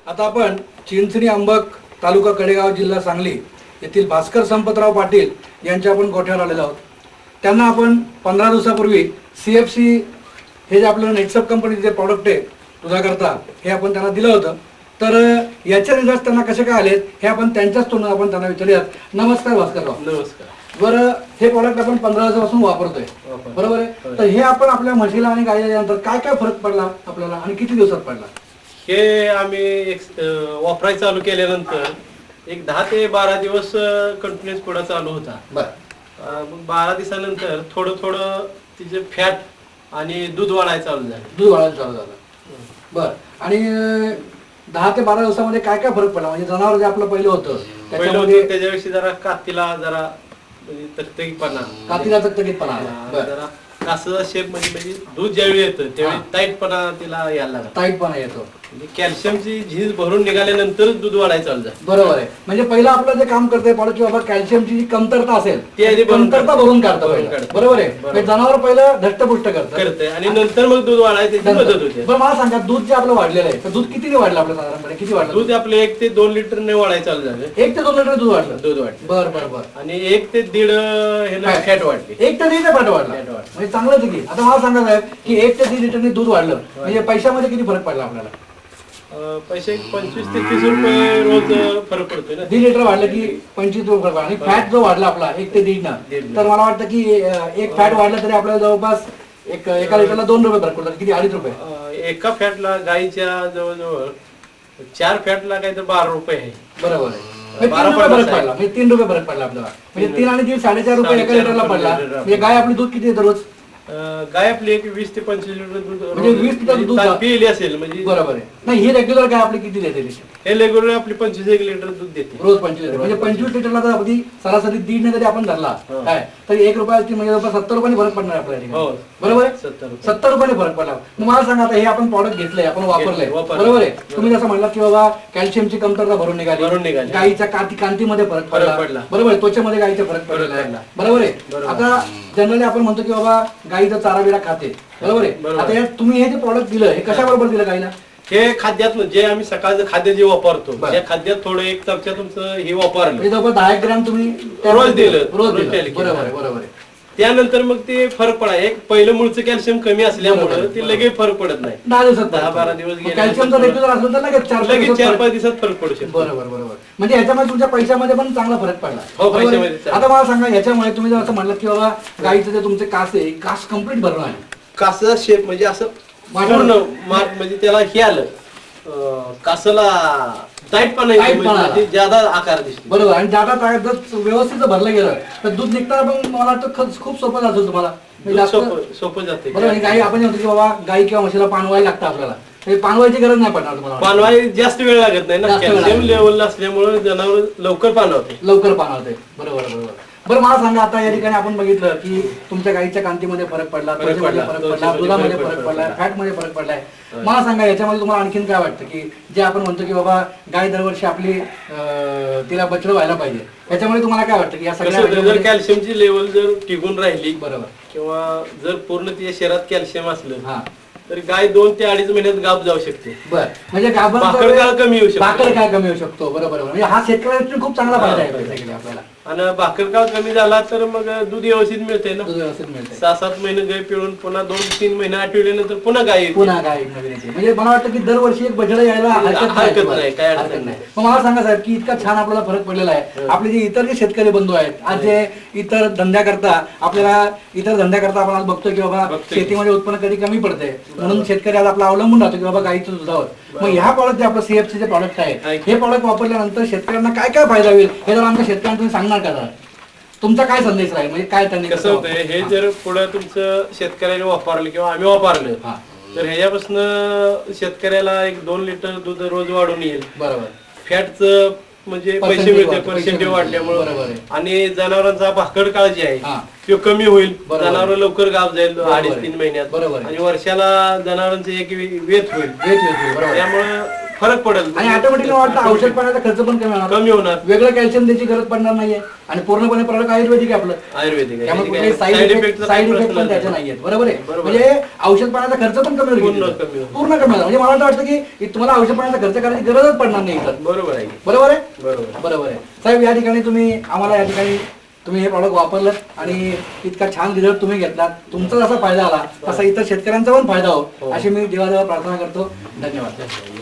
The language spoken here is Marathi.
आता आपण चिंचणी अंबक तालुका कडेगाव जिल्हा सांगली येथील भास्कर संपतराव पाटील यांच्या आपण गोठ्यावर आलेलो आहोत. त्यांना आपण 15 दिवसापूर्वी CFC हे जे आपलं नेटसप कंपनीचे जे प्रॉडक्ट आहे दुधाकरता हे आपण त्यांना दिलं होतं. तर याचे रिझल्ट त्यांना कसे काय आलेत हे आपण त्यांच्याच तोंडून आपण त्यांना विचारूयात. नमस्कार भास्करराव. नमस्कार. बरं, हे प्रॉडक्ट आपण 15 दिवसापासून वापरतोय बरोबर आहे. तर हे आपण आपल्या म्हशीला आणि गाईला दिल्यानंतर काय काय फरक पडला आपल्याला आणि किती दिवसात पडला? हे आम्ही वापरायला चालू केल्यानंतर एक 10 ते 12 दिवस कंटिन्युअस पुढे चालू होता. मग 12 दिवसानंतर थोडं थोडं तिचे फॅट आणि दूध वाढायला चालू झालं. दूध वाढायला चालू झालं. बरं, आणि 10 ते 12 दिवसामध्ये काय काय फरक पडला? म्हणजे जनावर जे आपलं पहिलं होतं त्याच्याविषयी जरा कातीला जरा म्हणजे तकतकीतपणा, कातीला तकतकीतपणा आला. जरा कासचा शेप म्हणजे दूध ज्यावेळी येतं त्यावेळी टाईटपणा तिला यायला लागला. टाईटपणा येतो म्हणजे कॅल्शियमची झीज भरून निघाल्यानंतर दूध वाढायला चालू झालं. बरोबर आहे. म्हणजे पहिलं आपलं जे काम करतंय पाडू की बाबा कॅल्शियमची जी कमतरता असेल ती आधी कमतरता भरून काढतं. बरोबर आहे. म्हणजे जनावर पहिलं धष्टपुष्ट करतं आणि नंतर मग दूध वाढायला त्याची मदत होते. बरं, मला सांगा दूध जे आपलं वाढलेलं आहे तर दूध किती वाढलं आपलं साधारणपणे? किती वाढलं दूध? आपलं 1 ते 2 लिटरने वाढायला चालू झालं. 1 ते 2 लिटर दूध वाढलं. दूध वाढलं. बरं बरं बरं. आणि 1 ते 1.5 फॅट वाढली. 1 ते 1.5 फॅट वाढला. म्हणजे चांगलंच आहे की. आता मला सांगा साहेब की 1 ते 3 लिटरने दूध वाढलं म्हणजे पैशामध्ये किती फरक पडला आपल्याला? पैसे 25 ते 30 रुपये रोज फरक पडतोय ना. 3 लिटर वाढलं की 25 रुपये फरक. आणि फॅट जो वाढला आपला 1 ते 1.5 न, तर मला वाटतं की एक फॅट वाढलं तरी आपल्याला जवळपास एका लिटरला 2 रुपये फरक पडतात. किती? 2.5 रुपये. एका फॅटला गाईच्या जवळजवळ 4 फॅटला काही तर 12 रुपये आहे. बरोबर आहे. 3 रुपये फरक पडला. म्हणजे 3 रुपये फरक पडला आपल्याला. म्हणजे 3 आणि 3 4.5 रुपये एका लिटरला पडला. म्हणजे गाय आपली दूध किती देते रोज? गाय आपली 20 ते 25 लिटर दूध म्हणजे 20 लिटर दूध पिली असेल म्हणजे. बरोबर आहे. नाही, ही रेग्युलर गाय आपली किती देते? हे रेग्युलर आपली 25 लिटर दूध देते रोज. 25 लिटर म्हणजे 25 लिटरला जर अगदी सरासरी 1.5 जरी आपण धरला काय तर 1 रुपया म्हणजे जवळपास 70 रुपयाने फरक पडणार आपल्याला. बरोबर आहे. 70 रुपयाने फरक पडला. मग मला सांगा आता हे आपण प्रॉडक्ट घेतलंय, आपण वापरलंय बरोबर आहे. तुम्ही जसं म्हणलात की बाबा कॅल्शियमची कमतरता भरून निघाली, गाईच्या कांतीमध्ये फरक पडला. बरोबर आहे. त्वचेमध्ये गाईचा फरक पडला. बरोबर आहे. आता जनरली आपण म्हणतो की बाबा गाईचा चारा बिरा खाते. बरोबर आहे. आता तुम्ही हे जे प्रॉडक्ट दिलं हे कशाबरोबर दिलं गाईला? हे खाद्यात जे आम्ही सकाळचं खाद्य जे वापरतो त्या खाद्यात थोडं 1 चमचा तुमचं हे वापरलं. जवळपास 10 ग्रॅम तुम्ही रोज दिलं. बरोबर आहे. बरोबर आहे. त्यानंतर मग ते फरक पडा. एक पहिलं मूळचं कॅल्शियम कमी असल्यामुळे ते लगेच फरक पडत नाही. 10 दिवसात 10-12 दिवस गेले. कॅल्शियम जर रेग्युलर असलं तर लगेच 4-5 दिवसात फरक पडू शकतो. बरोबर बरोबर. म्हणजे याच्यामध्ये तुमच्या पैशामध्ये पण चांगला फरक पडला. हो, पैशामध्ये. आता मला सांगा याच्यामुळे तुम्ही जर असं म्हणलं की बाबा गाईचं जे तुमचे कास आहे कास कम्प्लीट भरला आहे. कासचा शेप म्हणजे असं पूर्ण म्हणजे त्याला हे आलं कासाला टाईटपणा म्हणजे ज्यादा आकार दिसतो. बरोबर. आणि ज्यादा जर व्यवस्थित भरलं गेलं तर दूध निघताना पण मला वाटतं खूप सोपं जातं तुम्हाला. सोपं जाते. बरोबर. आणि गाई आपण म्हणतो की बाबा गाई किंवा म्हशीला पाणवायला लागतं आपल्याला. पाणवायची गरज नाही पडणार तुम्हाला. पाणवाय जास्त वेळ लागत नाही ना. कॅल्शियम लेवल असल्यामुळे जनावर लवकर पाणवते. बरोबर बरोबर. बरं, मला सांगा आता या ठिकाणी आपण बघितलं की तुमच्या गाईच्या कांतीमध्ये फरक पडला, त्वचेमध्ये फरक पडला, दुधामध्ये फरक पडलाय, फॅटमध्ये फरक पडलाय. मला सांगा याच्यामध्ये तुम्हाला आणखीन काय वाटतं की जे आपण म्हणतो की बाबा गाय दरवर्षी आपली तिला बछडं व्हायला पाहिजे, याच्यामध्ये तुम्हाला काय वाटतं की या सगळ्या जर कॅल्शियमची लेवल जर टिकून राहिली बरोबर किंवा जर पूर्ण तिच्या शरीरात कॅल्शियम असलं तर गाय 2 ते 2.5 महिन्यात गाब जाऊ शकते. बरं. म्हणजे भाकर काळ कमी होऊ शकतो. भाकर काळ कमी होऊ शकतो. बरोबर. म्हणजे हा शेतकऱ्यांचा खूप चांगला फायदा आहे आपल्याला. आणि भाकर काळ कमी झाला तर मग दूध व्यवस्थित मिळते ना. दूध व्यवस्थित मिळते. 6-7 महिने गाय पिळून पुन्हा 2-3 महिने आठवल्यानंतर पुन्हा गाय नवीन येते. म्हणजे मला वाटतं की दरवर्षी एक बछडं यायला हरकत नाही. काय अडचण नाही. मग मला सांगा साहेब की इतका छान आपल्याला फरक पडलेला आहे. आपले जे इतर जे शेतकरी बंधू आहेत आज जे इतर धंद्याकरता आपण आज बघतो की बाबा शेतीमध्ये उत्पन्न कधी कमी पडते म्हणून शेतकरी आज आपला अवलंबून राहतो की बाबा गाईचं दुधावर. मग ह्या प्रॉडक्ट जे आपलं CFC चे प्रॉडक्ट आहे हे प्रॉडक्ट वापरल्यानंतर शेतकऱ्यांना काय काय फायदा होईल हे जर आमच्या शेतकऱ्यांना तुम्ही सांगणार का? तुमचा काय संदेश राहील? म्हणजे काय त्यांनी कसं होतंय हे जर पुढे तुमचं शेतकऱ्याने वापरलं किंवा आम्ही वापरलं तर ह्याच्यापासून शेतकऱ्याला 1-2 लिटर दूध रोज वाढून येईल. बरोबर. फॅटचं म्हणजे पैसे मिळते पर्सेंटेज वाढल्यामुळे. आणि जनावरांचा भाकड काळ जी आहे तो कमी होईल. जनावर लवकर गाव जाईल 2.5-3 महिन्यात. आणि वर्षाला जनावरांचे एक वेत होईल. त्यामुळे फरक पडेल आणि ऑटोमॅटिकली वाटतं औषध पाण्याचा खर्च पण कमी होणार. वेगळं कॅल्शियम द्यायची गरज पडणार नाहीये आणि पूर्णपणे प्रॉडक्ट आयुर्वेदिक आहे आपलं. आयुर्वेदिक त्यामुळे कुठे साईड इफेक्ट पण त्याचे नाहीये. बरोबर आहे. म्हणजे औषध पाण्याचा खर्च पण कमी होईल, पूर्ण कमी होणार. म्हणजे मला वाटतं की तुम्हाला औषध पाण्याचा खर्च करायची गरजच पडणार नाही इथं. बरोबर आहे. बरोबर आहे. बरोबर आहे साहेब. या ठिकाणी तुम्ही आम्हाला या ठिकाणी तुम्ही हे प्रॉडक्ट वापरलं आणि इतका छान रिझल्ट तुम्ही घेतला. तुमचा जसा फायदा आला तसा इतर शेतकऱ्यांचा पण फायदा हो अशी मी देवादेवा प्रार्थना करतो. धन्यवाद.